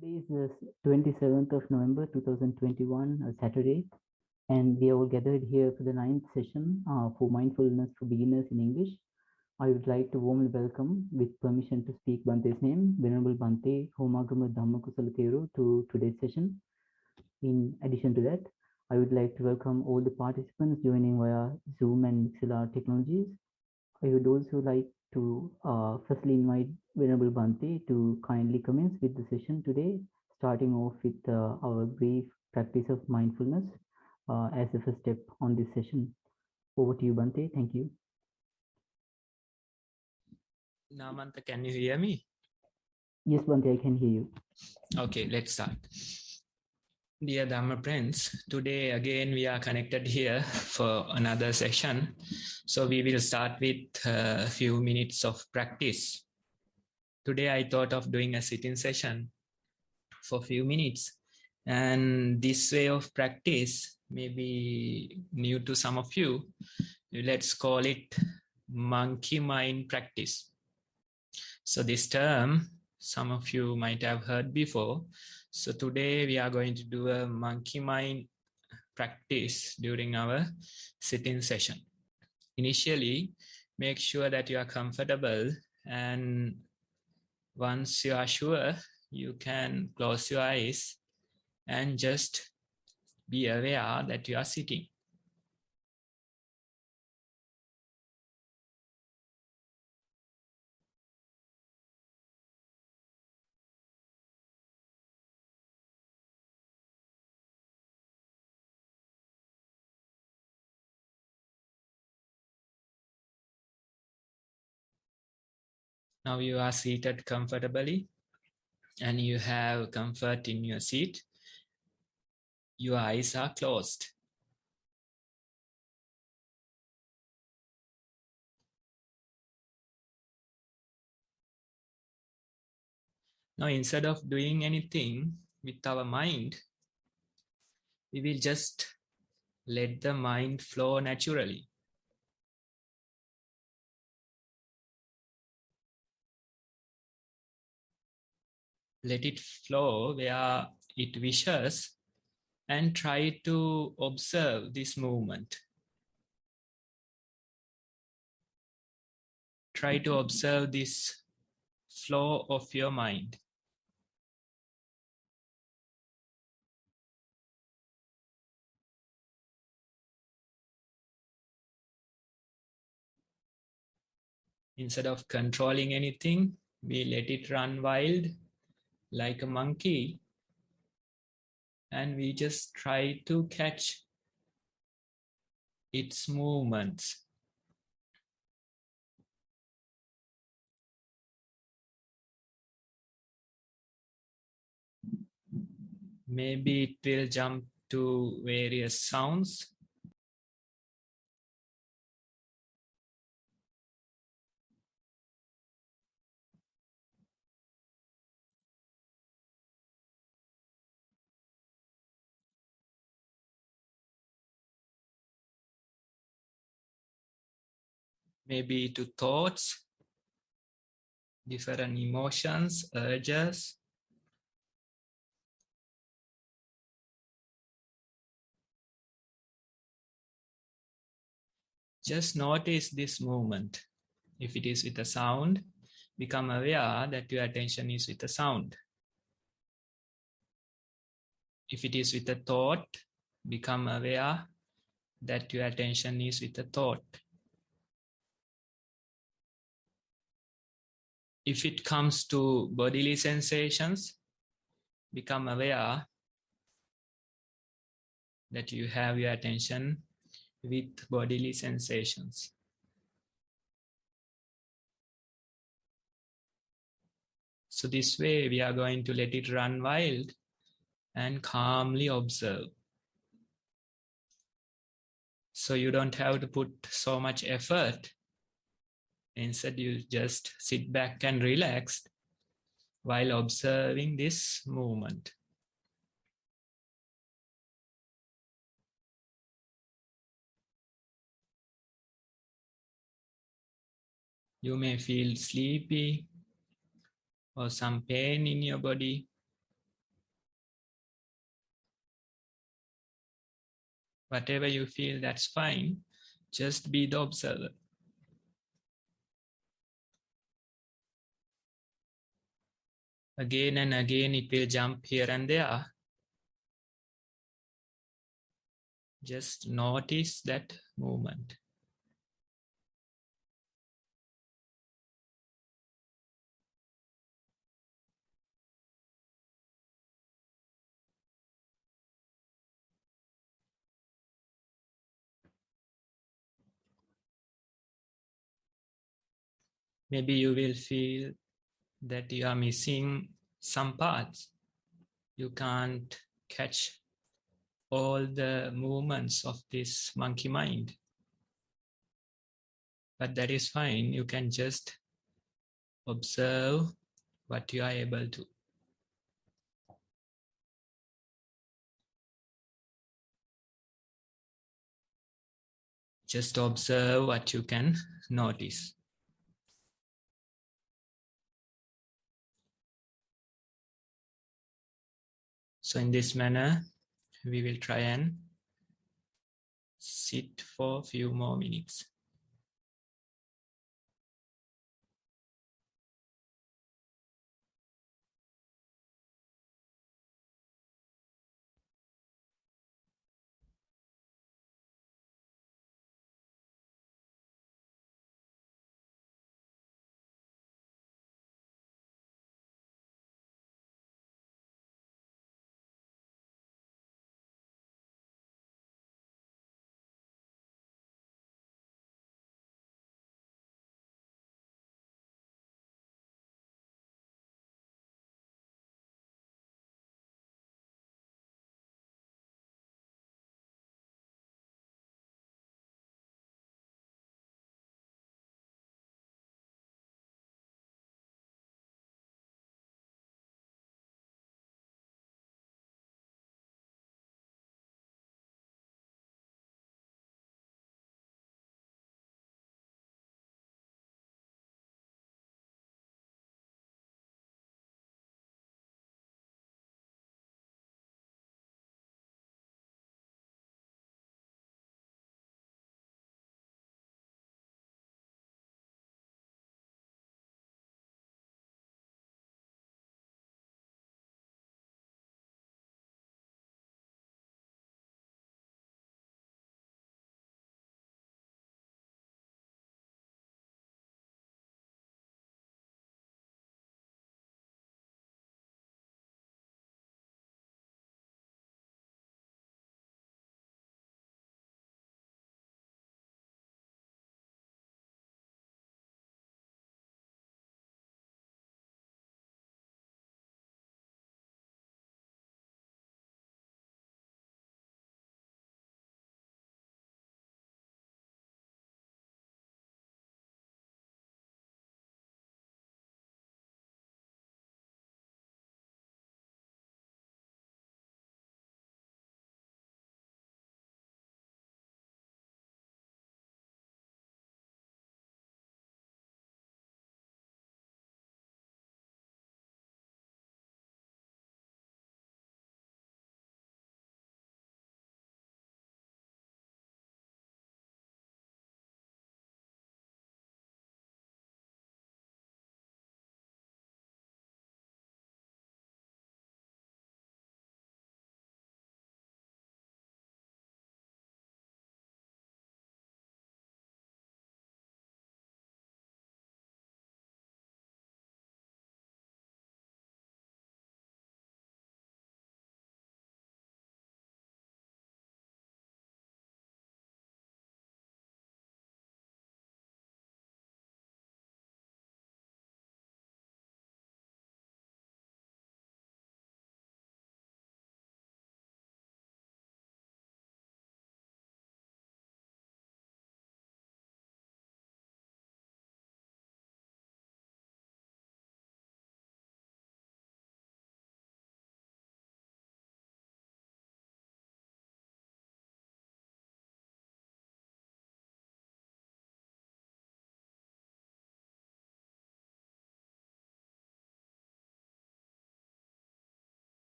Today is the 27th of November 2021, a Saturday, and we are all gathered here for the 9th session for Mindfulness for Beginners in English. I would like to warmly welcome, with permission to speak Bante's name, Venerable Bante, Homagama Dhamma Kusala Thero, to today's session. In addition to that, I would like to welcome all the participants joining via Zoom and Kusala technologies. I would also like to firstly invite Venerable Bante to kindly commence with the session today, starting off with our brief practice of mindfulness as the first step on this session. Over to you, Bante. Thank you. Namanta, can you hear me? Yes, Bante, I can hear you. Okay, let's start. Dear Dhamma friends, today again we are connected here for another session. So we will start with a few minutes of practice. Today I thought of doing a sitting session for a few minutes. And this way of practice may be new to some of you. Let's call it monkey mind practice. So this term, some of you might have heard before. So today we are going to do a monkey mind practice during our sitting session. Initially, make sure that you are comfortable, and once you are sure, you can close your eyes and just be aware that you are sitting. Now you are seated comfortably and you have comfort in your seat. Your eyes are closed. Now, instead of doing anything with our mind, we will just let the mind flow naturally. Let it flow where it wishes and try to observe this movement. Try to observe this flow of your mind. Instead of controlling anything, we let it run wild like a monkey, and we just try to catch its movements. Maybe it will jump to various sounds. Maybe to thoughts, different emotions, urges. Just notice this movement. If it is with a sound, become aware that your attention is with the sound. If it is with a thought, become aware that your attention is with the thought. If it comes to bodily sensations, become aware that you have your attention with bodily sensations. So this way we are going to let it run wild and calmly observe. So you don't have to put so much effort. Instead, you just sit back and relax while observing this movement. You may feel sleepy or some pain in your body. Whatever you feel, that's fine. Just be the observer. Again and again, it will jump here and there. Just notice that movement. Maybe you will feel that you are missing some parts. You can't catch all the movements of this monkey mind. But that is fine. You can just observe what you are able to. Just observe what you can notice. So in this manner, we will try and sit for a few more minutes.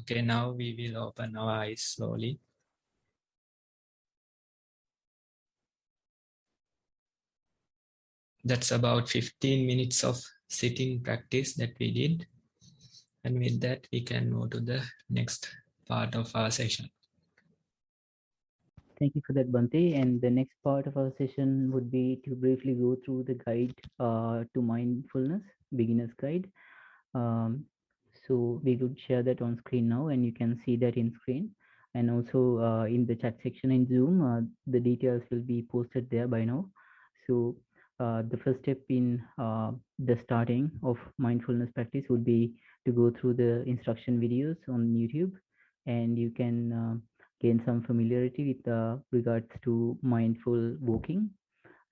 Okay, now we will open our eyes slowly. That's about 15 minutes of sitting practice that we did. And with that, we can move to the next part of our session. Thank you for that, Bhante. And the next part of our session would be to briefly go through the guide to mindfulness, beginner's guide. So we would share that on screen now, and you can see that in screen. And also in the chat section in Zoom, the details will be posted there by now. So the first step in the starting of mindfulness practice would be to go through the instruction videos on YouTube, and you can gain some familiarity with regards to mindful walking.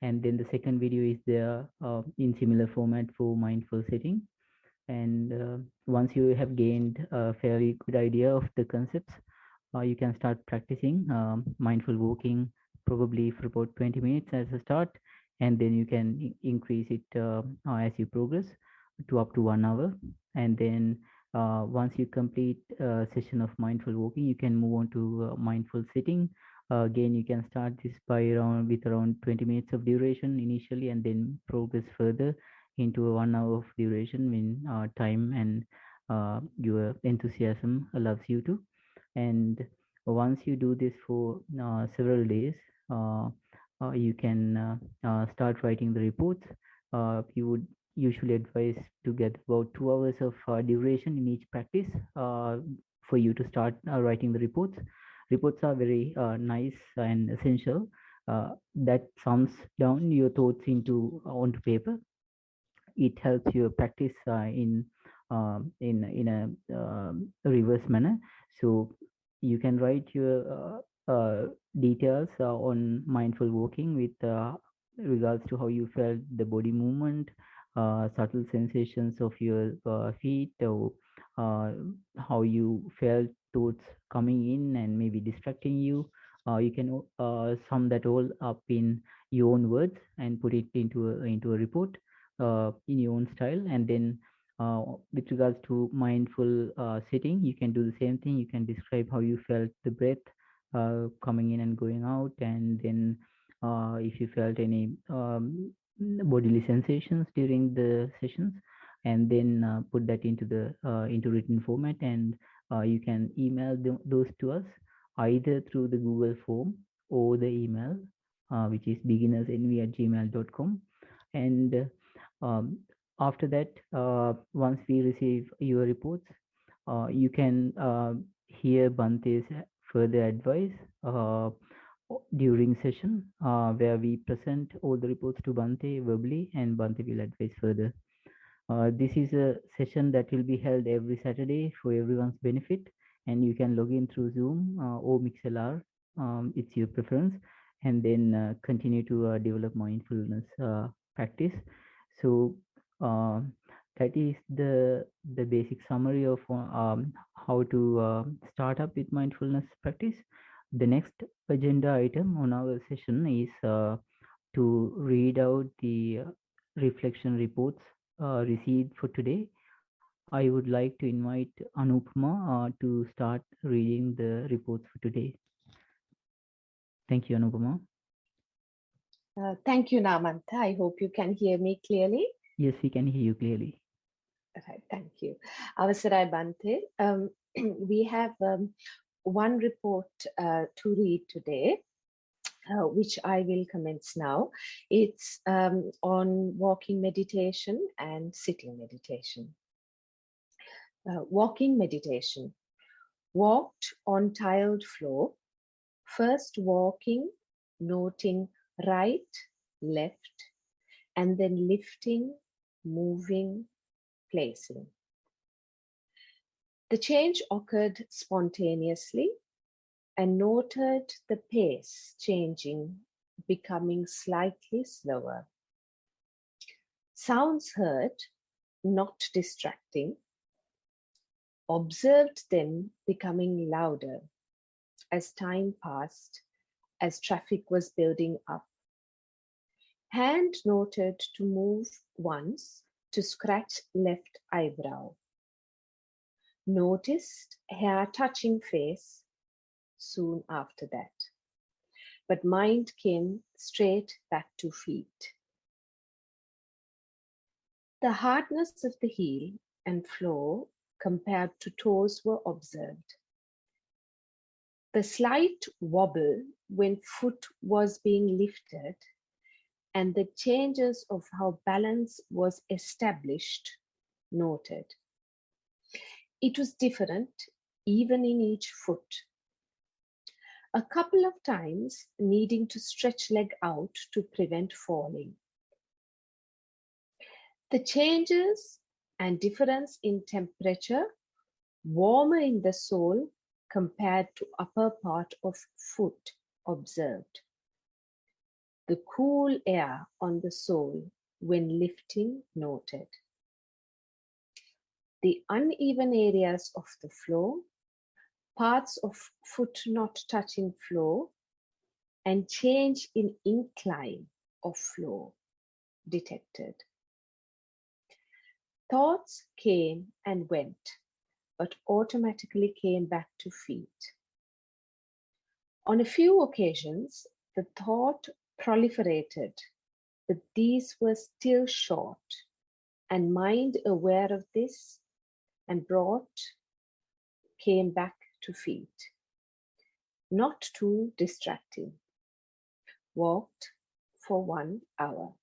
And then the second video is there in similar format for mindful sitting. And once you have gained a fairly good idea of the concepts, you can start practicing mindful walking, probably for about 20 minutes as a start, and then you can increase it as you progress to up to 1 hour. And then once you complete a session of mindful walking, you can move on to mindful sitting. Again, you can start this by around 20 minutes of duration initially, and then progress further into a 1 hour of duration when time and your enthusiasm allows you to. And once you do this for several days, you can start writing the reports. You would usually advise to get about 2 hours of duration in each practice for you to start writing the reports. Reports are very nice and essential. That sums down your thoughts onto paper. It helps you practice in a reverse manner. So you can write your details on mindful walking with regards to how you felt the body movement, subtle sensations of your feet, or how you felt thoughts coming in and maybe distracting you. You can sum that all up in your own words and put it into a report in your own style. And then with regards to mindful sitting, you can do the same thing. You can describe how you felt the breath coming in and going out, and then if you felt any bodily sensations during the sessions, and then put that into written format. And you can email those to us either through the Google form or the email, which is beginnersnv@gmail.com. And after that, once we receive your reports, you can hear Bhante's further advice during session, where we present all the reports to Bhante verbally, and Bhante will advise further. This is a session that will be held every Saturday for everyone's benefit, and you can log in through Zoom or MixLR. It's your preference, and then continue to develop mindfulness practice. So that is the basic summary of how to start up with mindfulness practice. The next agenda item on our session is to read out the reflection reports received for today. I would like to invite Anupama to start reading the reports for today. Thank you, Anupama. Thank you, Namanta. I hope you can hear me clearly. Yes, we can hear you clearly. Right, thank you. Avasarai Bhante. We have one report to read today, which I will commence now. It's on walking meditation and sitting meditation. Walking meditation. Walked on tiled floor, first walking, noting right, left, and then lifting, moving, placing. The change occurred spontaneously and noted the pace changing, becoming slightly slower. Sounds heard, not distracting. Observed them becoming louder as time passed, as traffic was building up. Hand noted to move once to scratch left eyebrow. Noticed hair touching face soon after that. But mind came straight back to feet. The hardness of the heel and floor compared to toes were observed. The slight wobble when foot was being lifted and the changes of how balance was established noted. It was different even in each foot. A couple of times needing to stretch leg out to prevent falling. The changes and difference in temperature, warmer in the sole compared to upper part of foot observed. The cool air on the sole when lifting noted. The uneven areas of the floor, parts of foot not touching floor, and change in incline of floor detected. Thoughts came and went, but automatically came back to feet. On a few occasions, the thought proliferated, but these were still short, and mind aware of this and came back to feet. Not too distracting. Walked for 1 hour.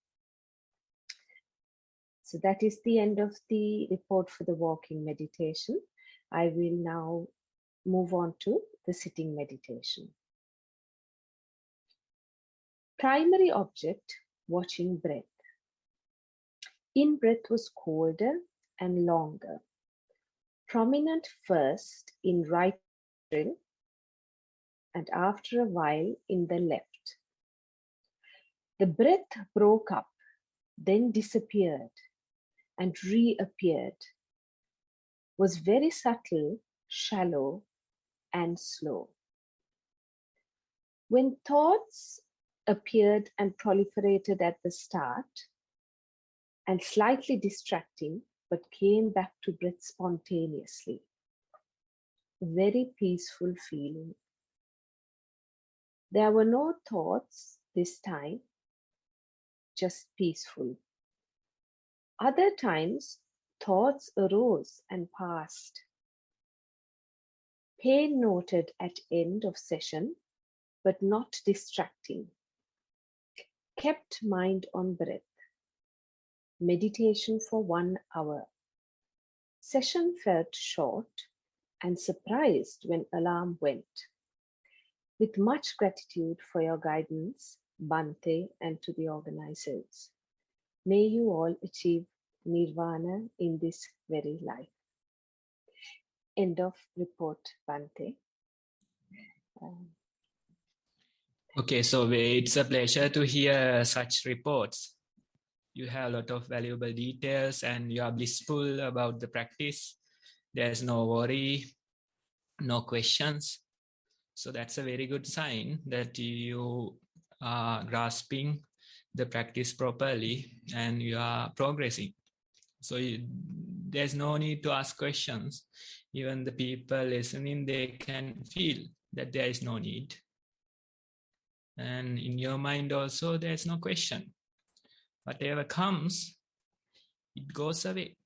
So that is the end of the report for the walking meditation. I will now move on to the sitting meditation. Primary object, watching breath. In-breath was colder and longer. Prominent first in right nostril and after a while in the left. The breath broke up, then disappeared and reappeared, was very subtle, shallow, and slow. When thoughts appeared and proliferated at the start, and slightly distracting, but came back to breath spontaneously. Very peaceful feeling. There were no thoughts this time, just peaceful. Other times, thoughts arose and passed. Pain noted at end of session, but not distracting. Kept mind on breath. Meditation for 1 hour. Session felt short and surprised when alarm went. With much gratitude for your guidance, Bhante, and to the organizers. May you all achieve Nirvana in this very life. End of report, Bhante. Okay, so it's a pleasure to hear such reports. You have a lot of valuable details and you are blissful about the practice. There's no worry, no questions. So that's a very good sign that you are grasping the practice properly and you are progressing. So there's no need to ask questions. Even the people listening, they can feel that there is no need. And in your mind also, there's no question. Whatever comes, it goes away.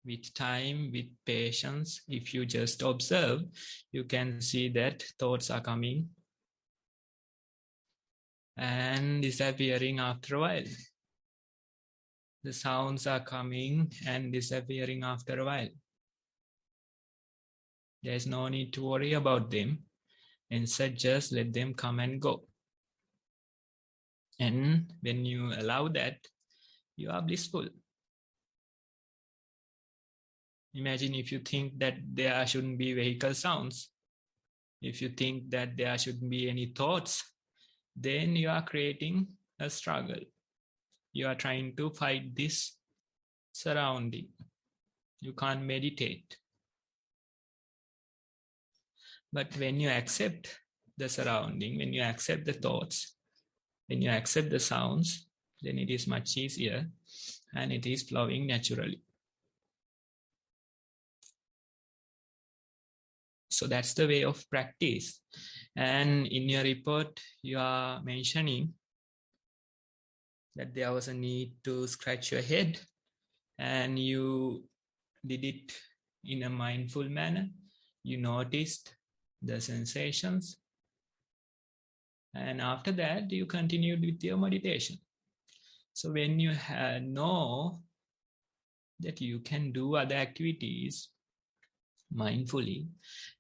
With time, with patience, if you just observe, you can see that thoughts are coming and disappearing after a while. The sounds are coming and disappearing after a while. There's no need to worry about them. Instead, just let them come and go. And when you allow that, you are blissful. Imagine if you think that there shouldn't be vehicle sounds. If you think that there shouldn't be any thoughts, then you are creating a struggle. You are trying to fight this surrounding. You can't meditate. But when you accept the surrounding, when you accept the thoughts, when you accept the sounds, then it is much easier and it is flowing naturally. So that's the way of practice. And in your report, you are mentioning that there was a need to scratch your head, and you did it in a mindful manner. You noticed the sensations, and after that you continued with your meditation. So when you know that you can do other activities mindfully,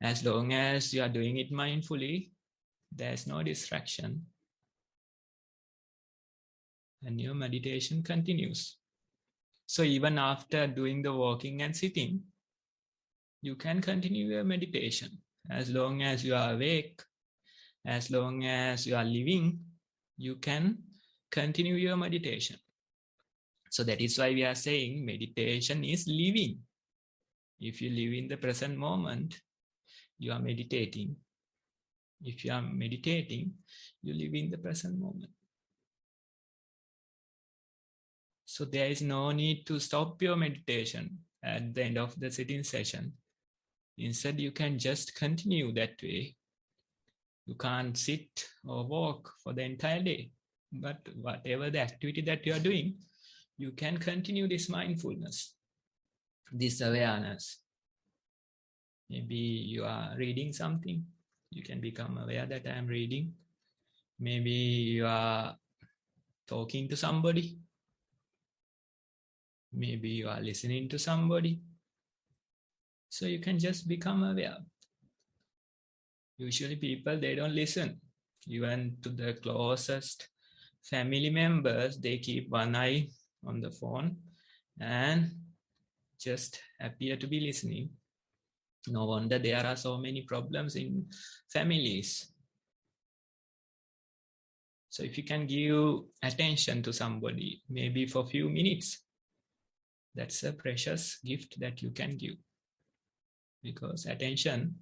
as long as you are doing it mindfully, there's no distraction, and your meditation continues. So even after doing the walking and sitting, you can continue your meditation. As long as you are awake, as long as you are living, you can continue your meditation. So that is why we are saying meditation is living. If you live in the present moment, you are meditating. If you are meditating, you live in the present moment. So there is no need to stop your meditation at the end of the sitting session. Instead, you can just continue that way. You can't sit or walk for the entire day, but whatever the activity that you are doing, you can continue this mindfulness, this awareness. Maybe you are reading something. You can become aware that I am reading. Maybe you are talking to somebody. Maybe you are listening to somebody. So you can just become aware. Usually people, they don't listen. Even to the closest family members, they keep one eye on the phone and just appear to be listening. No wonder there are so many problems in families. So if you can give attention to somebody, maybe for a few minutes, that's a precious gift that you can give. Because attention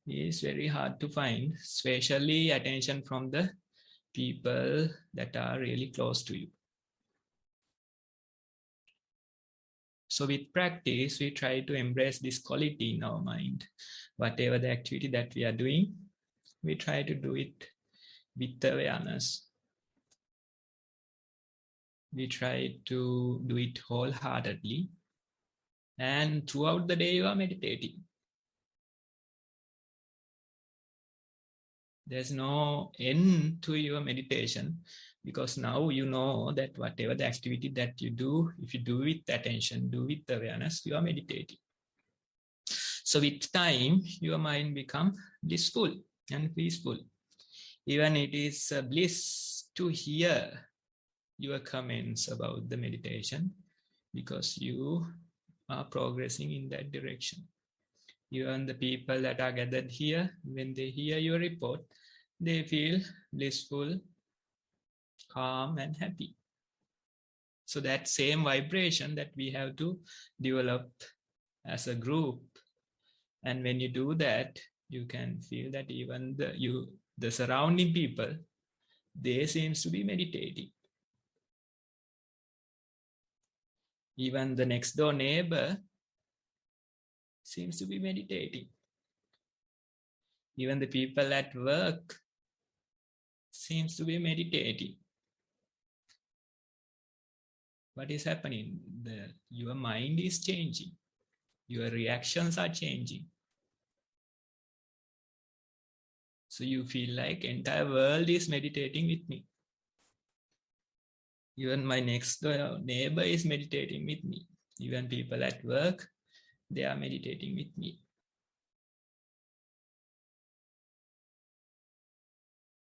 is very hard to find, especially attention from the people that are really close to you. So with practice, we try to embrace this quality in our mind. Whatever the activity that we are doing, we try to do it with awareness. We try to do it wholeheartedly. And throughout the day, you are meditating. There's no end to your meditation, because now you know that whatever the activity that you do, if you do with attention, do with awareness, you are meditating. So with time, your mind becomes blissful and peaceful. Even it is a bliss to hear your comments about the meditation, because you are progressing in that direction. Even the people that are gathered here, when they hear your report, they feel blissful, calm, and happy. So that same vibration that we have to develop as a group. And when you do that, you can feel that even the surrounding people, they seems to be meditating. Even the next door neighbor seems to be meditating. Even the people at work seems to be meditating. What is happening? Your mind is changing. Your reactions are changing. So you feel like entire world is meditating with me. Even my next door neighbor is meditating with me. Even people at work, they are meditating with me.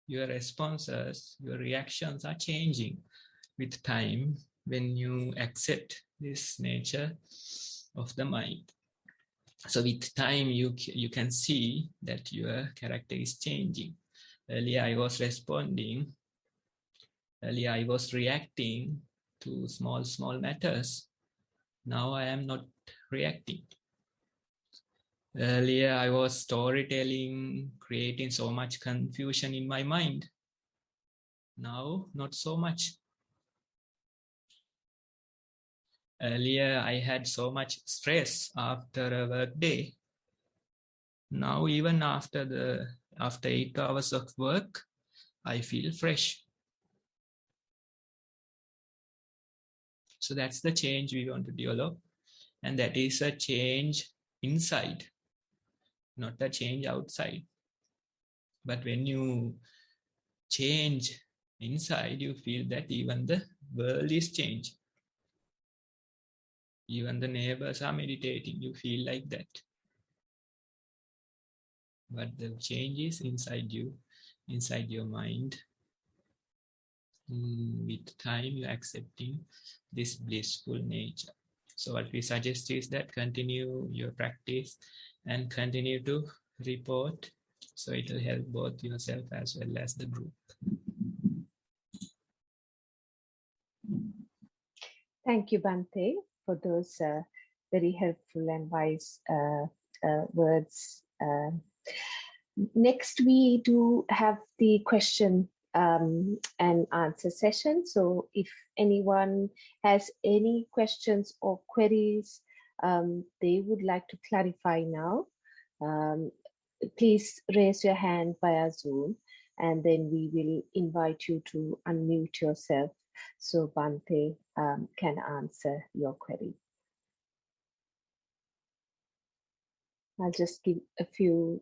Your responses, your reactions are changing with time when you accept this nature of the mind. So with time, you can see that your character is changing. Earlier, I was responding. Earlier, I was reacting to small matters. Now I am not reacting. Earlier, I was storytelling, creating so much confusion in my mind. Now, not so much. Earlier, I had so much stress after a work day. Now, even after 8 hours of work, I feel fresh. So that's the change we want to develop. And that is a change inside, not a change outside. But when you change inside, you feel that even the world is changed. Even the neighbors are meditating. You feel like that. But the change is inside you, inside your mind. With time, you're accepting this blissful nature. So what we suggest is that continue your practice and continue to report. So it will help both yourself as well as the group. Thank you, Bhante, for those very helpful and wise words. Next, we do have the question and answer session. So if anyone has any questions or queries they would like to clarify now, please raise your hand via Zoom, and then we will invite you to unmute yourself so Bhante can answer your query. I'll just give a few,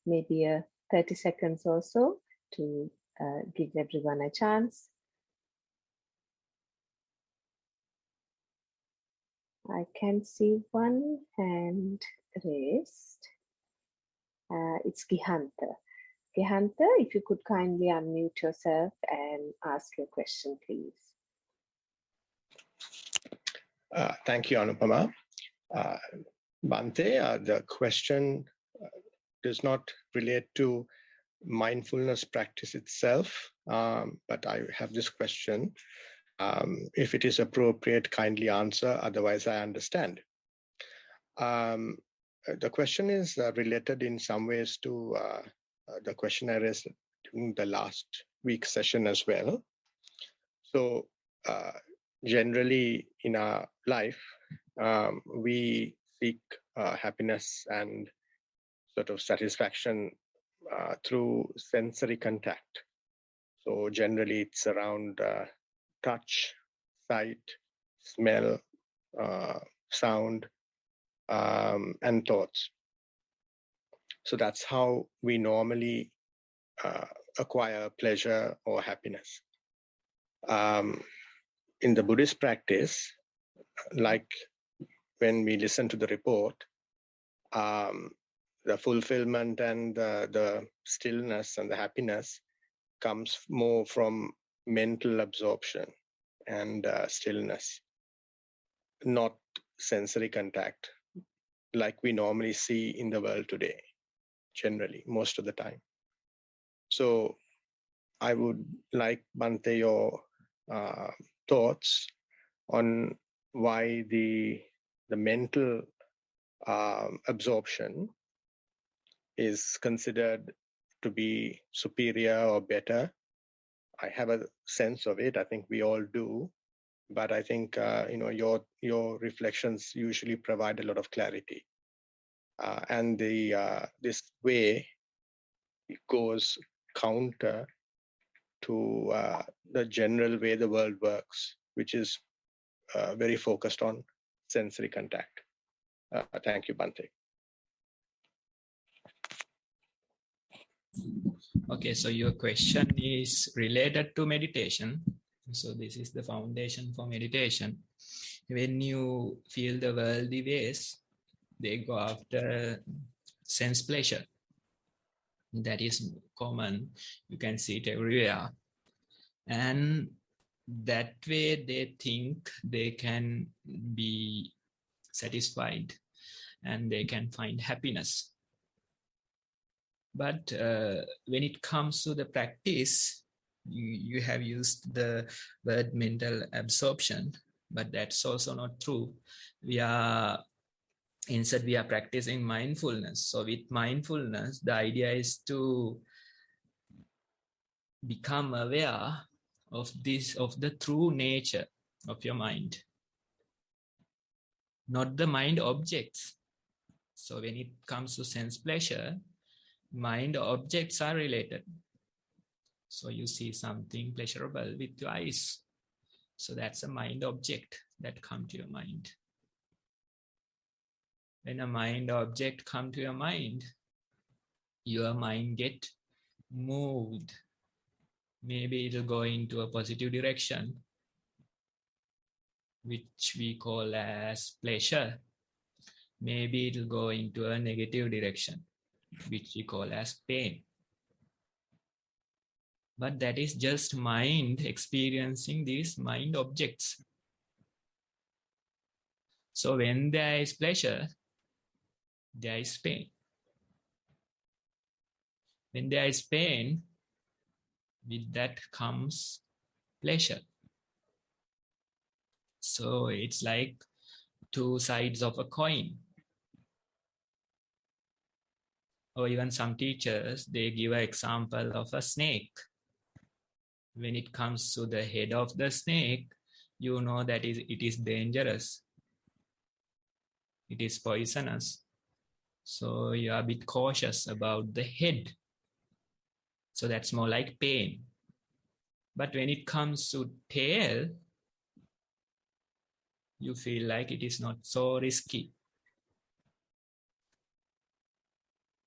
maybe 30 seconds or so to give everyone a chance. I can see one hand raised. It's Gihanta. Gihanta, if you could kindly unmute yourself and ask your question, please. Thank you, Anupama. Bhante, the question does not relate to mindfulness practice itself, but I have this question. If it is appropriate, kindly answer, otherwise I understand. The question is related in some ways to the question I raised during the last week's session as well. So generally in our life, we seek happiness and sort of satisfaction through sensory contact. So generally it's around touch, sight, smell, sound, and thoughts. So that's how we normally acquire pleasure or happiness. In the Buddhist practice, like when we listen to the report, the fulfillment and the stillness and the happiness comes more from mental absorption and stillness, not sensory contact like we normally see in the world today, generally, most of the time. So I would like, Bhante, your thoughts on why the mental absorption is considered to be superior or better. I have a sense of it. I think we all do. But I think your reflections usually provide a lot of clarity, and this way it goes counter to the general way the world works, which is very focused on sensory contact. Thank you, Bhante. Okay, so your question is related to meditation. So this is the foundation for meditation. When you feel the worldly ways, they go after sense pleasure. That is common. You can see it everywhere. And that way they think they can be satisfied and they can find happiness. But when it comes to the practice, you have used the word mental absorption, but that's also not true. Instead, we are practicing mindfulness. So with mindfulness, the idea is to become aware of the true nature of your mind, not the mind objects. So when it comes to sense pleasure, mind objects are related. So you see something pleasurable with your eyes. So that's a mind object that comes to your mind. When a mind object comes to your mind get moved. Maybe it'll go into a positive direction, which we call as pleasure. Maybe it'll go into a negative direction, which we call as pain. But that is just mind experiencing these mind objects. So when there is pleasure, there is pain. When there is pain, with that comes pleasure. So it's like two sides of a coin. Or even some teachers, they give an example of a snake. When it comes to the head of the snake, you know that it is dangerous. It is poisonous. So you are a bit cautious about the head. So that's more like pain. But when it comes to tail, you feel like it is not so risky.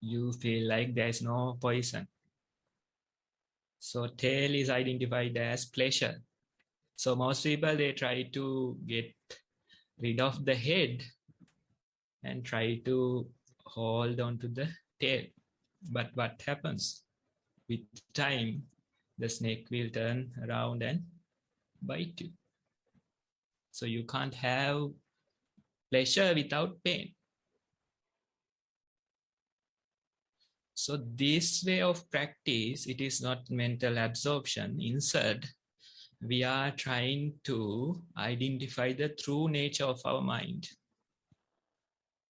You feel like there's no poison. So tail is identified as pleasure. So most people, they try to get rid of the head and try to hold on to the tail. But what happens? With time, the snake will turn around and bite you. So you can't have pleasure without pain. So this way of practice, it is not mental absorption. Instead, we are trying to identify the true nature of our mind.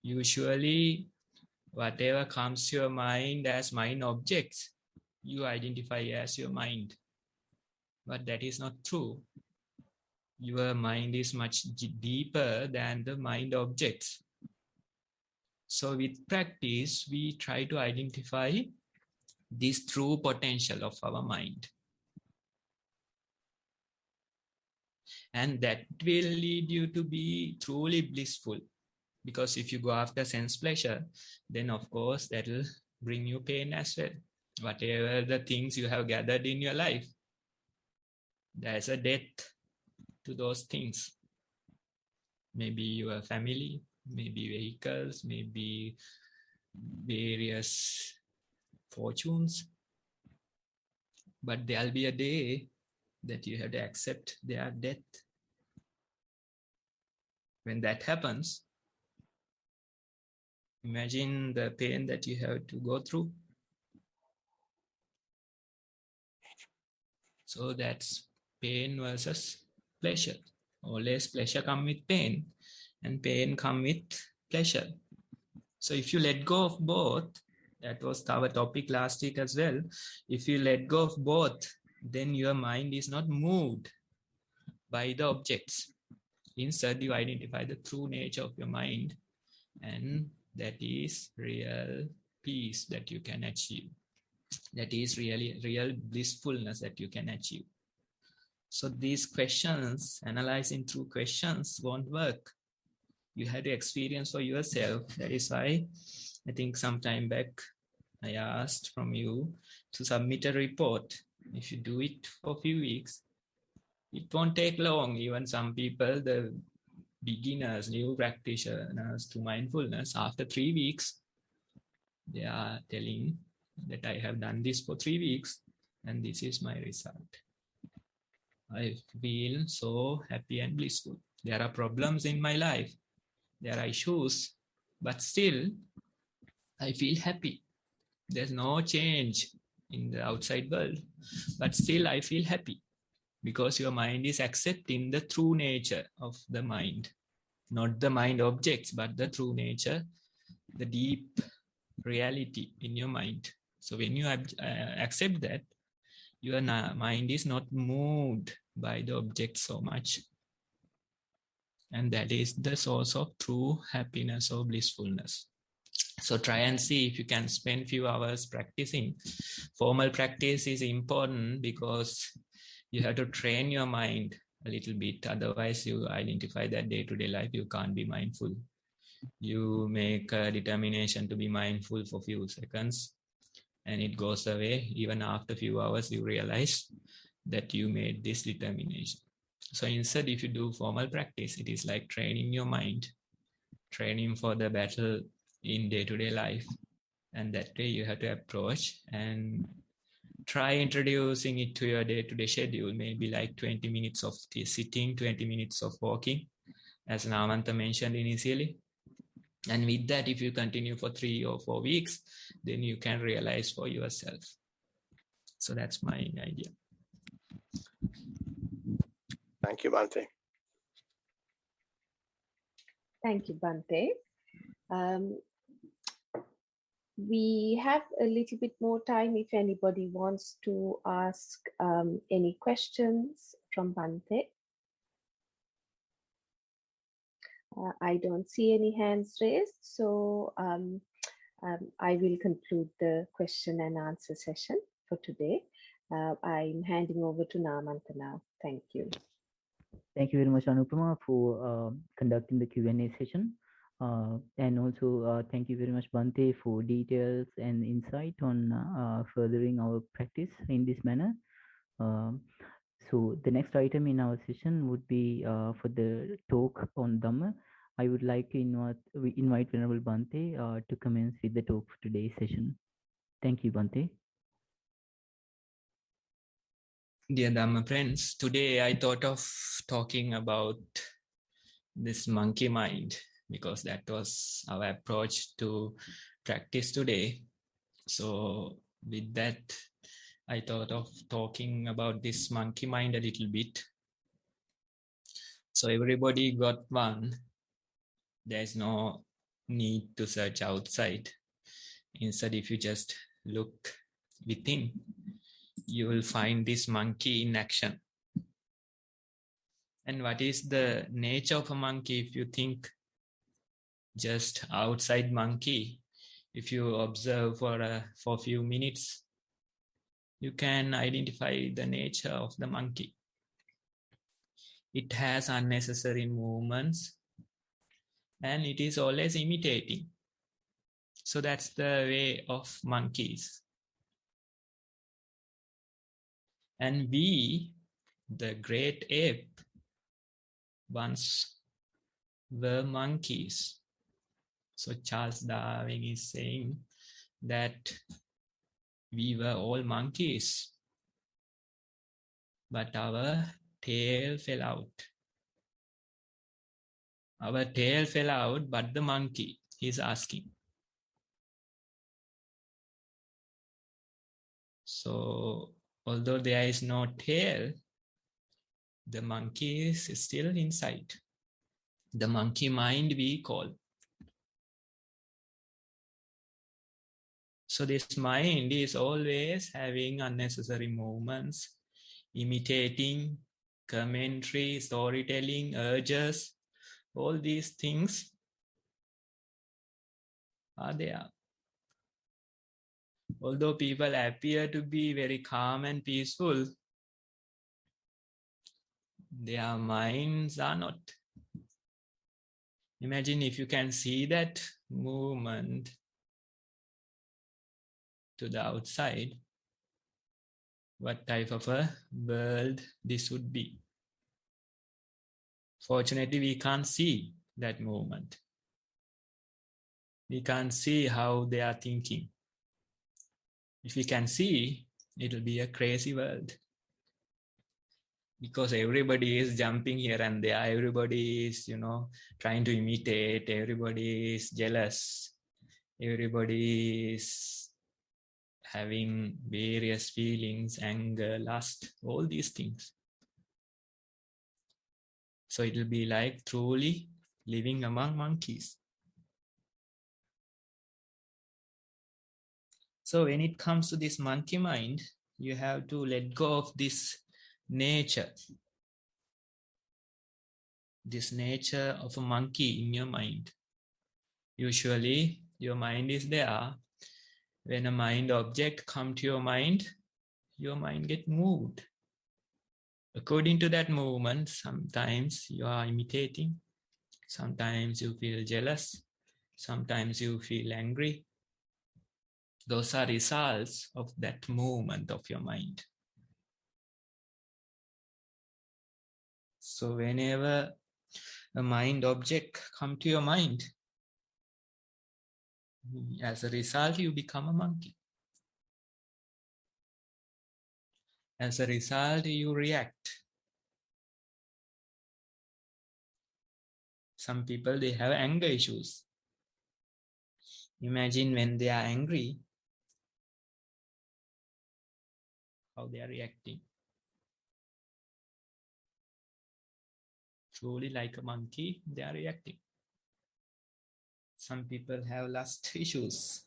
Usually, whatever comes to your mind as mind objects, you identify as your mind. But that is not true. Your mind is much deeper than the mind objects. So with practice, we try to identify this true potential of our mind. And that will lead you to be truly blissful. Because if you go after sense pleasure, then of course that will bring you pain as well. Whatever the things you have gathered in your life, there's a death to those things. Maybe your family, maybe vehicles, maybe various fortunes. But there'll be a day that you have to accept their death. When that happens, imagine the pain that you have to go through. So that's pain versus pleasure. Always pleasure comes with pain, and pain comes with pleasure. So if you let go of both, that was our topic last week as well. If you let go of both, then your mind is not moved by the objects. Instead, you identify the true nature of your mind, and that is real peace that you can achieve. That is really real blissfulness that you can achieve. So these questions, analyzing through questions, won't work. You have to experience for yourself. That is why I think some time back I asked from you to submit a report. If you do it for a few weeks, it won't take long. Even some people, the beginners, new practitioners to mindfulness, after 3 weeks, they are telling that I have done this for 3 weeks and this is my result. I feel so happy and blissful. There are problems in my life. There are issues, but still I feel happy. There's no change in the outside world, but still I feel happy because your mind is accepting the true nature of the mind, not the mind objects, but the true nature, the deep reality in your mind. So when you accept that, your mind is not moved by the object so much. And that is the source of true happiness or blissfulness. So try and see if you can spend few hours practicing. Formal practice is important because you have to train your mind a little bit. Otherwise, you identify that day-to-day life, you can't be mindful. You make a determination to be mindful for few seconds and it goes away. Even after a few hours, you realize that you made this determination. So instead, if you do formal practice, it is like training your mind, training for the battle in day-to-day life. And that way you have to approach and try introducing it to your day-to-day schedule, maybe like 20 minutes of sitting, 20 minutes of walking, as Namanta mentioned initially. And with that, if you continue for 3 or 4 weeks, then you can realize for yourself. So that's my idea. Thank you, Bhante. Thank you, Bhante. We have a little bit more time if anybody wants to ask any questions from Bhante. I don't see any hands raised, so I will conclude the question and answer session for today. I'm handing over to Namanta now. Thank you. Thank you very much, Anupama, for conducting the Q&A session. And also thank you very much, Bhante, for details and insight on furthering our practice in this manner. So the next item in our session would be for the talk on Dhamma. I would like to invite Venerable Bhante to commence with the talk for today's session. Thank you, Bhante. Dear Dhamma friends, today I thought of talking about this monkey mind because that was our approach to practice today. So with that, I thought of talking about this monkey mind a little bit. So everybody got one. There's no need to search outside. Instead, if you just look within, you will find this monkey in action. And what is the nature of a monkey? If you think just outside monkey, if you observe for a few minutes, you can identify the nature of the monkey. It has unnecessary movements and it is always imitating. So that's the way of monkeys. And we, the great ape, once were monkeys. So Charles Darwin is saying that we were all monkeys, but our tail fell out. Our tail fell out, but the monkey, he's asking. So although there is no tail, the monkey is still inside. The monkey mind we call. So this mind is always having unnecessary movements, imitating, commentary, storytelling, urges, all these things are there. Although people appear to be very calm and peaceful, their minds are not. Imagine if you can see that movement to the outside, what type of a world this would be. Fortunately, we can't see that movement. We can't see how they are thinking. If we can see, it will be a crazy world. Because everybody is jumping here and there. Everybody is, trying to imitate. Everybody is jealous. Everybody is having various feelings, anger, lust, all these things. So it will be like truly living among monkeys. So when it comes to this monkey mind, you have to let go of this nature. This nature of a monkey in your mind. Usually Your mind is there. When a mind object come to your mind get moved. According to that movement, sometimes you are imitating, sometimes you feel jealous, sometimes you feel angry. Those are results of that movement of your mind. So whenever a mind object come to your mind, as a result, you become a monkey. As a result, you react. Some people, they have anger issues. Imagine when they are angry, how they are reacting. Truly like a monkey, they are reacting. Some people have lust issues.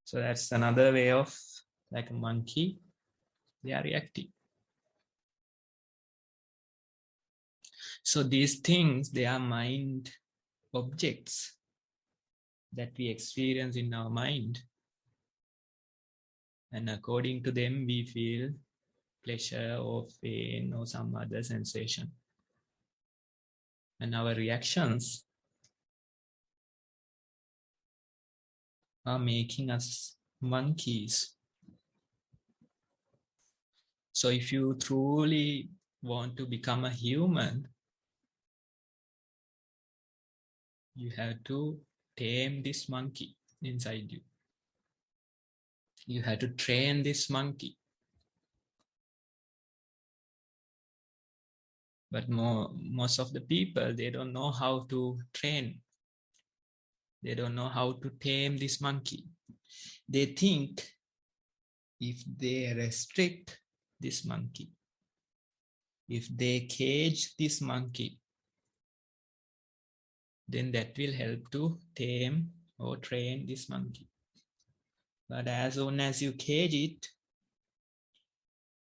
So that's another way of, like a monkey, they are reacting. So these things, they are mind objects that we experience in our mind. And according to them, we feel pleasure or pain or some other sensation. And our reactions are making us monkeys. So if you truly want to become a human, you have to tame this monkey inside you. You have to train this monkey. But most of the people, they don't know how to train. They don't know how to tame this monkey. They think if they restrict this monkey, if they cage this monkey, then that will help to tame or train this monkey. But as soon as you cage it,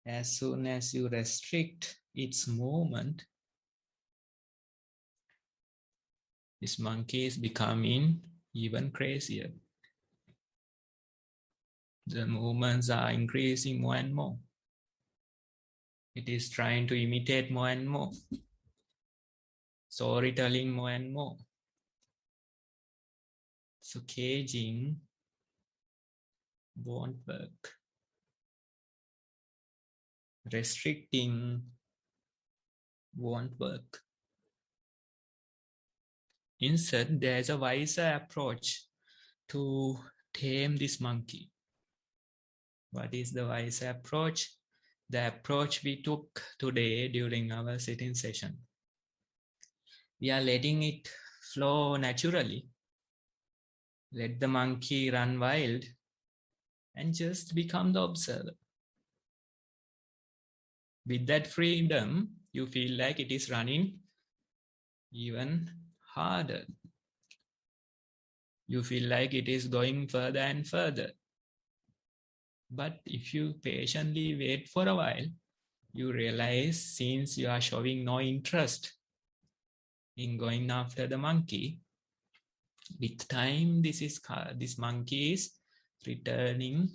as soon as you restrict its movement, this monkey is becoming even crazier. The movements are increasing more and more. It is trying to imitate more and more. Storytelling more and more. So caging won't work. Restricting won't work. Instead, there's a wiser approach to tame this monkey. What is the wiser approach? The approach we took today during our sitting session. We are letting it flow naturally. Let the monkey run wild and just become the observer. With that freedom, you feel like it is running even harder. You feel like it is going further and further. But if you patiently wait for a while, you realize since you are showing no interest in going after the monkey, with time this monkey is returning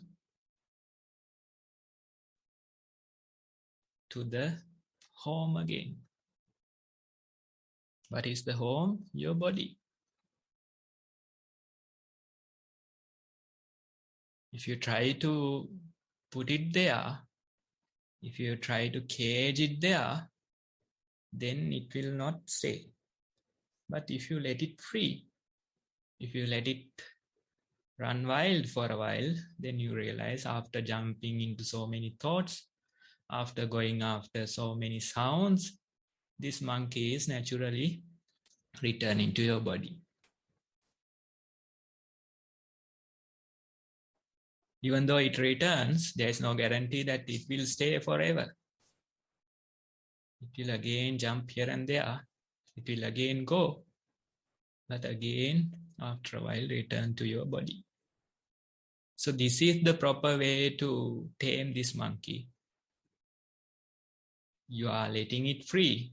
to the home again. What is the home? Your body. If you try to put it there, if you try to cage it there, then it will not stay. But if you let it free, if you let it run wild for a while, then you realize after jumping into so many thoughts, after going after so many sounds, this monkey is naturally returning to your body. Even though it returns, there is no guarantee that it will stay forever. It will again jump here and there. It will again go. But again, after a while, return to your body. So this is the proper way to tame this monkey. You are letting it free,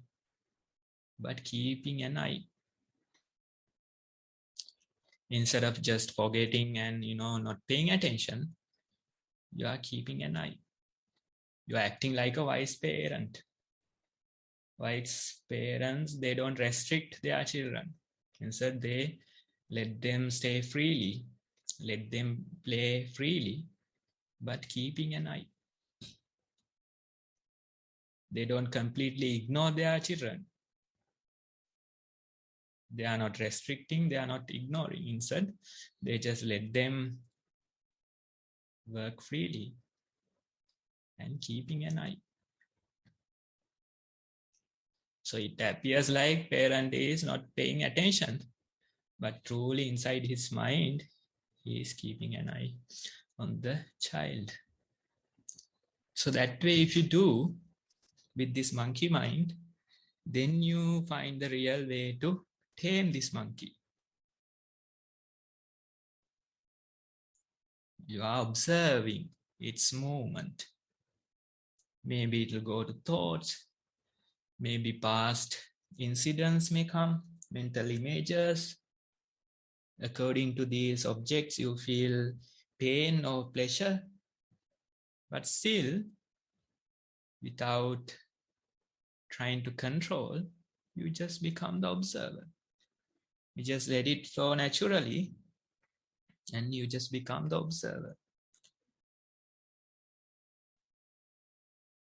but keeping an eye. Instead of just forgetting and, not paying attention, you are keeping an eye. You are acting like a wise parent. Wise parents, they don't restrict their children. Instead, they let them stay freely, let them play freely, but keeping an eye. They don't completely ignore their children. They are not restricting, they are not ignoring. Instead, they just let them work freely and keeping an eye. So it appears like parent is not paying attention, but truly inside his mind, he is keeping an eye on the child. So that way, if you do with this monkey mind, then you find the real way to tame this monkey. You are observing its movement. Maybe it will go to thoughts. Maybe past incidents may come, mental images. According to these objects, you feel pain or pleasure. But still, without trying to control, you just become the observer. You just let it flow naturally, and you just become the observer.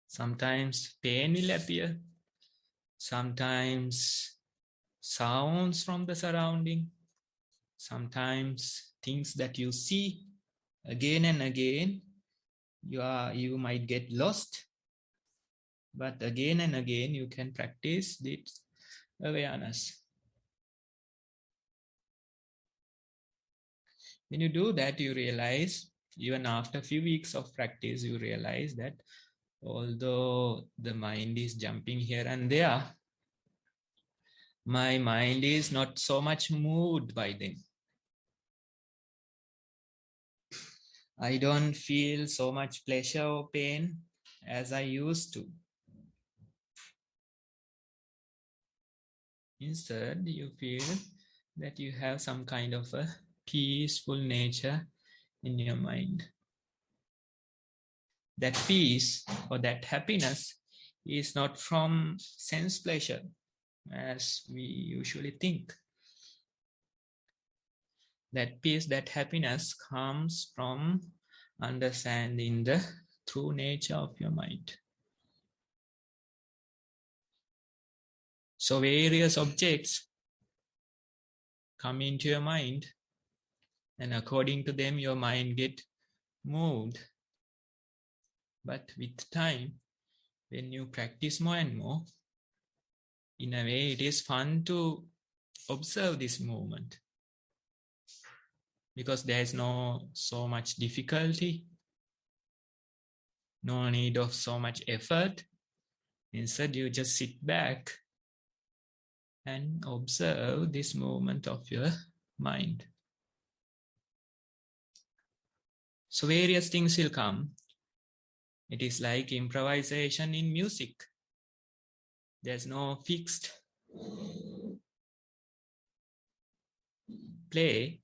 Sometimes pain will appear. Sometimes sounds from the surrounding. Sometimes things that you see again and again, you might get lost. But again and again, you can practice this awareness. When you do that, you realize, even after a few weeks of practice, you realize that although the mind is jumping here and there, my mind is not so much moved by them. I don't feel so much pleasure or pain as I used to. Instead, you feel that you have some kind of a peaceful nature in your mind. That peace or that happiness is not from sense pleasure, as we usually think. That peace, that happiness comes from understanding the true nature of your mind. So various objects come into your mind, and according to them, your mind gets moved. But with time, when you practice more and more, in a way, it is fun to observe this movement, because there is no so much difficulty, no need of so much effort. Instead, you just sit back and observe this movement of your mind. So various things will come. It is like improvisation in music. There's no fixed play.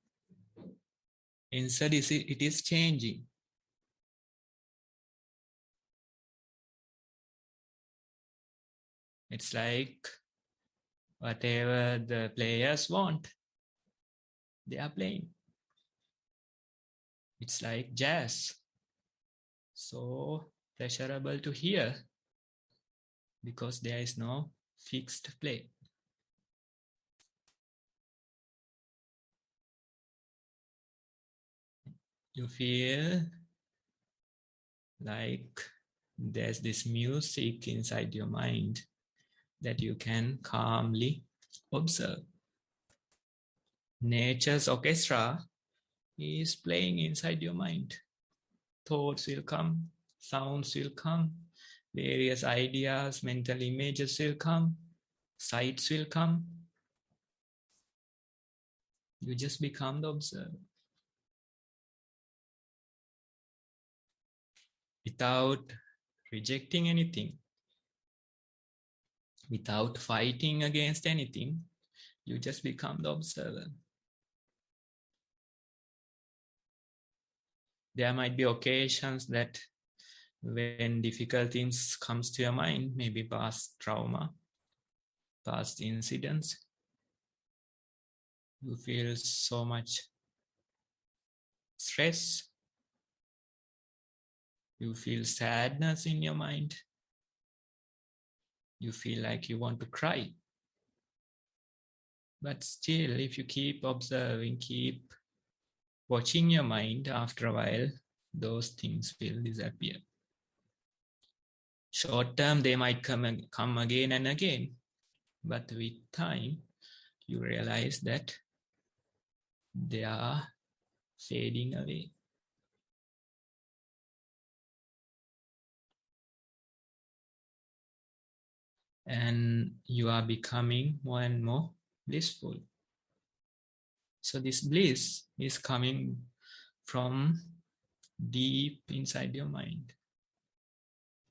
Instead, it is changing. It's like whatever the players want, they are playing. It's like jazz. So pleasurable to hear, because there is no fixed play. You feel like there's this music inside your mind that you can calmly observe. Nature's orchestra is playing inside your mind. Thoughts will come, sounds will come, various ideas, mental images will come, sights will come. You just become the observer. Without rejecting anything, without fighting against anything, you just become the observer. There might be occasions that when difficult things comes to your mind, maybe past trauma, past incidents, you feel so much stress, you feel sadness in your mind, you feel like you want to cry. But still, if you keep observing, keep watching your mind, after a while, those things will disappear. Short term, they might come again and again, but with time, you realize that they are fading away. And you are becoming more and more blissful. So this bliss is coming from deep inside your mind,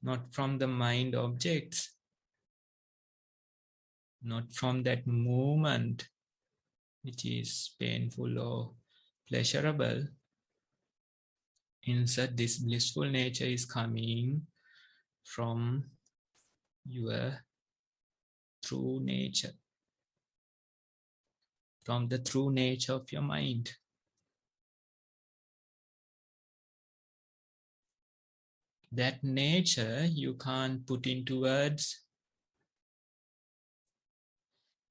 not from the mind objects, not from that movement which is painful or pleasurable. Instead, this blissful nature is coming from your true nature, from the true nature of your mind. That nature you can't put into words.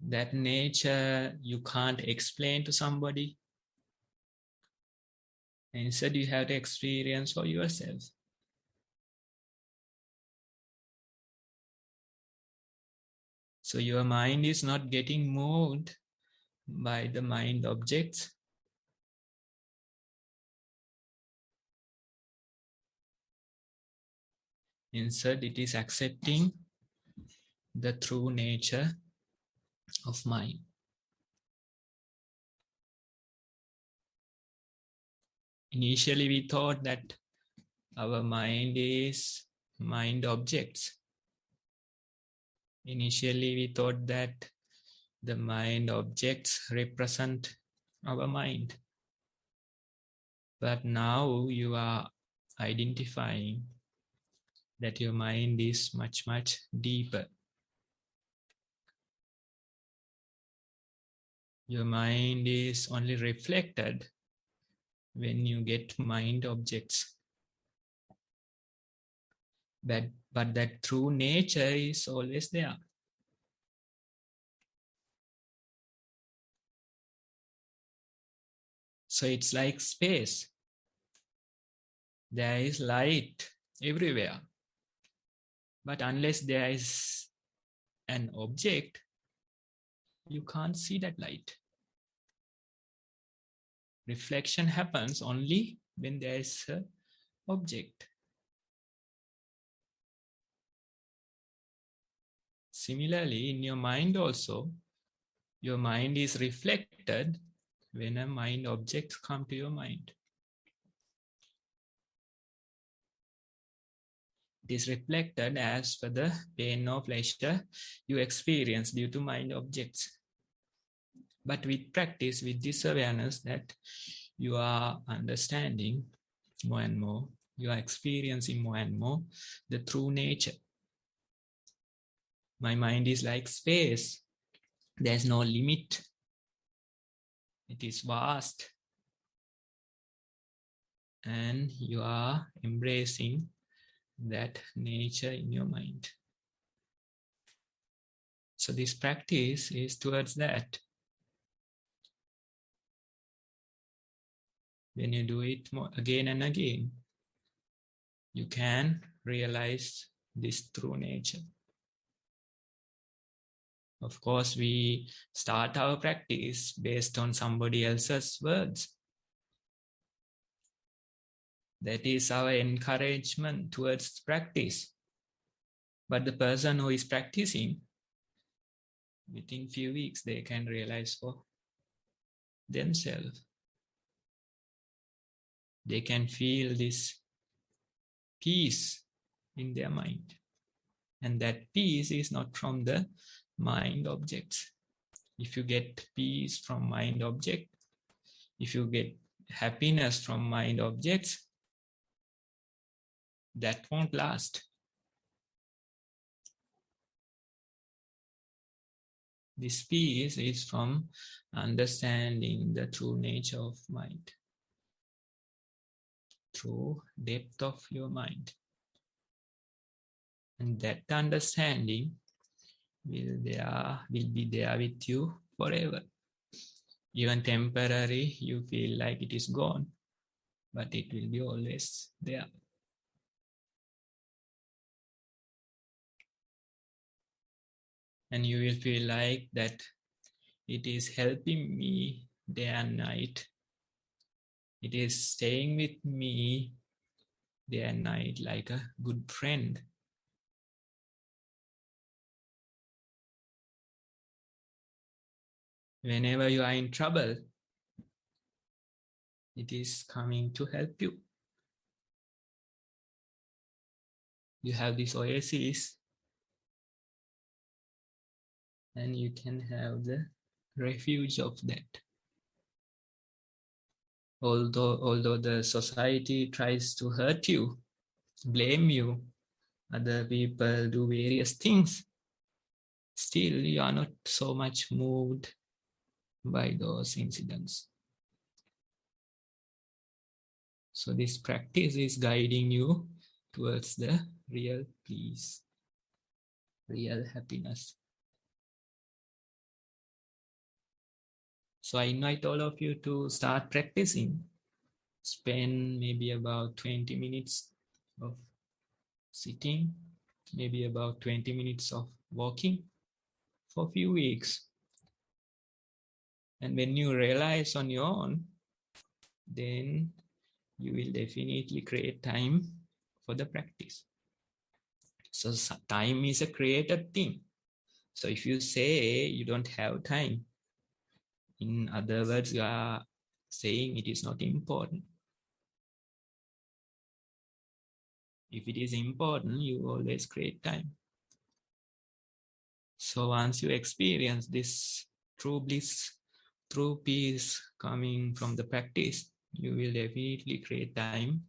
That nature you can't explain to somebody. Instead, you have to experience for yourself. So your mind is not getting moved by the mind objects. Instead, it is accepting the true nature of mind. Initially, we thought that our mind is mind objects. Initially, we thought that the mind objects represent our mind. But now you are identifying that your mind is much, much deeper. Your mind is only reflected when you get mind objects. But that true nature is always there. So it's like space. There is light everywhere. But unless there is an object, you can't see that light. Reflection happens only when there is an object. Similarly, in your mind also, your mind is reflected when a mind object comes to your mind. It is reflected as per the pain or pleasure you experience due to mind objects. But with practice, with this awareness that you are understanding more and more, you are experiencing more and more the true nature. My mind is like space. There's no limit. It is vast. And you are embracing that nature in your mind. So this practice is towards that. When you do it again and again, you can realize this true nature. Of course, we start our practice based on somebody else's words. That is our encouragement towards practice. But the person who is practicing, within few weeks, they can realize for themselves. They can feel this peace in their mind. And that peace is not from the mind objects. If you get peace from mind object, if you get happiness from mind objects, that won't last. This peace is from understanding the true nature of mind, true depth of your mind. And that understanding will be there with you forever. Even temporary, you feel like it is gone, but it will be always there. And you will feel like that it is helping me day and night. It is staying with me day and night like a good friend. Whenever you are in trouble, it is coming to help you. You have this oasis, and you can have the refuge of that. Although the society tries to hurt you, blame you, other people do various things, still you are not so much moved by those incidents. So this practice is guiding you towards the real peace, real happiness. So I invite all of you to start practicing. Spend maybe about 20 minutes of sitting, maybe about 20 minutes of walking for a few weeks. And when you realize on your own, then you will definitely create time for the practice. So time is a created thing. So if you say you don't have time, in other words, you are saying it is not important. If it is important, you always create time. So once you experience this true bliss, true peace coming from the practice, you will definitely create time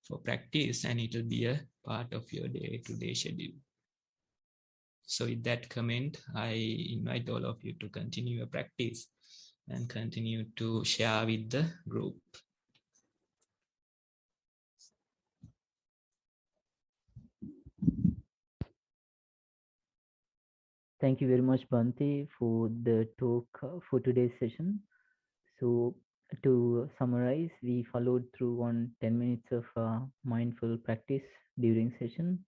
for practice, and it will be a part of your day-to-day schedule. So with that comment, I invite all of you to continue your practice and continue to share with the group. Thank you very much, Bhante, for the talk for today's session. So to summarize, we followed through on 10 minutes of mindful practice during session,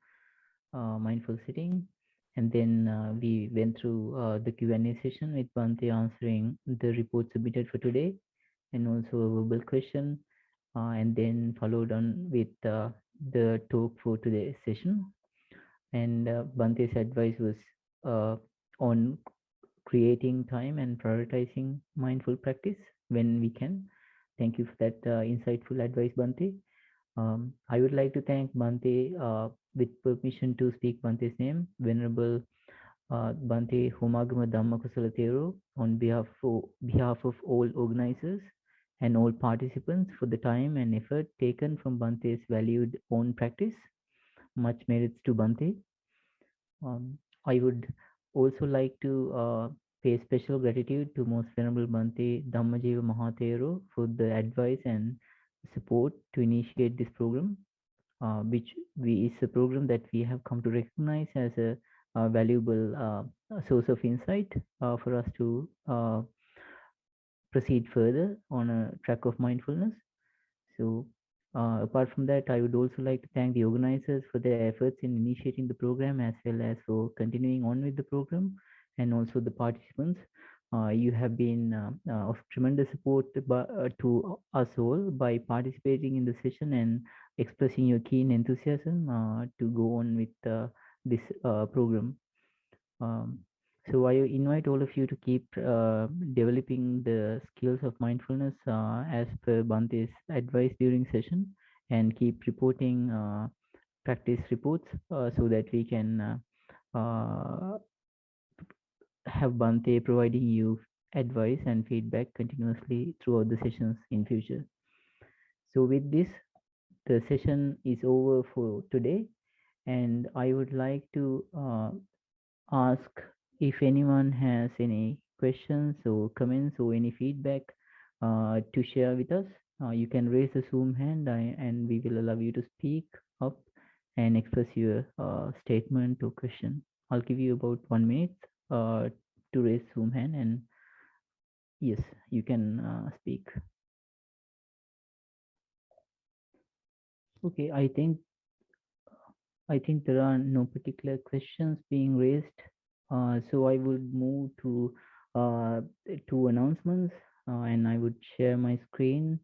mindful sitting, and then we went through the Q&A session with Bhante answering the report submitted for today, and also a verbal question, and then followed on with the talk for today's session. And Bhante's advice was on creating time and prioritizing mindful practice when we can. Thank you for that insightful advice, Bhante. I would like to thank Bhante with permission to speak Bhante's name, Venerable Bhante Homagama Dhamma Kusala Thero, on behalf of all organizers and all participants for the time and effort taken from Bhante's valued own practice. Much merits to Bhante. I would also like to pay special gratitude to Most Venerable Bhante Dhammajiva Mahathero for the advice and support to initiate this program, which is a program that we have come to recognize as a valuable source of insight for us to proceed further on a track of mindfulness. So apart from that, I would also like to thank the organizers for their efforts in initiating the program, as well as for continuing on with the program, and also the participants. You have been of tremendous support to us all by participating in the session and expressing your keen enthusiasm to go on with this program. So I invite all of you to keep developing the skills of mindfulness as per Bhante's advice during session, and keep reporting practice reports so that we can have Bhante providing you advice and feedback continuously throughout the sessions in future. So with this, the session is over for today, and I would like to ask if anyone has any questions or comments or any feedback to share with us. You can raise the Zoom hand and we will allow you to speak up and express your statement or question. I'll give you about 1 minute to raise Zoom hand, and yes, you can speak. Okay, I think there are no particular questions being raised. So I would move to two announcements, and I would share my screen.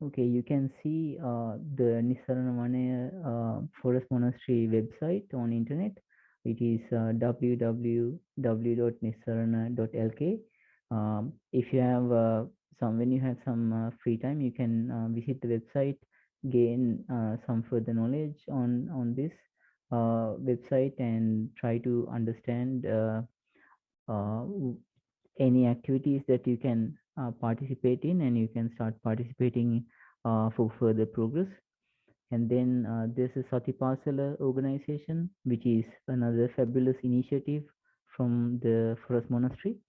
Okay, you can see the Nissarana Vanaya Forest Monastery website on internet. It is www.nissarana.lk. If you have when you have some free time, you can visit the website, gain some further knowledge on this website, and try to understand uh, any activities that you can participate in, and you can start participating for further progress. And then there's a Satipasala organization, which is another fabulous initiative from the Forest Monastery.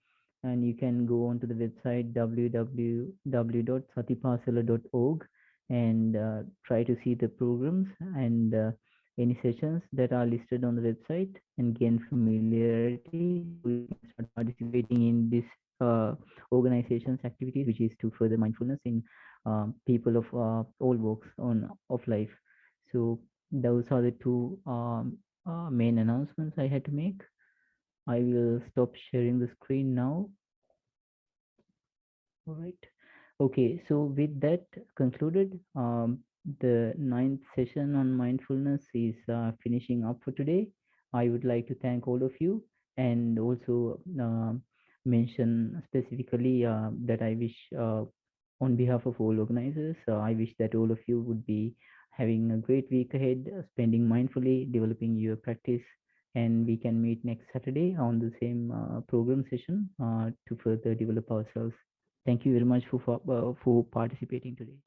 And you can go onto the website www.satipasala.org and try to see the programs and any sessions that are listed on the website and gain familiarity. So you can start participating in this organization's activities, which is to further mindfulness in people of all walks of life. So those are the two main announcements I had to make. I will stop sharing the screen now. All right. Okay, so with that concluded, the 9th session on mindfulness is finishing up for today. I would like to thank all of you, and also mention specifically that I wish on behalf of all organizers, I wish that all of you would be having a great week ahead, spending mindfully, developing your practice, and we can meet next Saturday on the same program session to further develop ourselves. Thank you very much for participating today.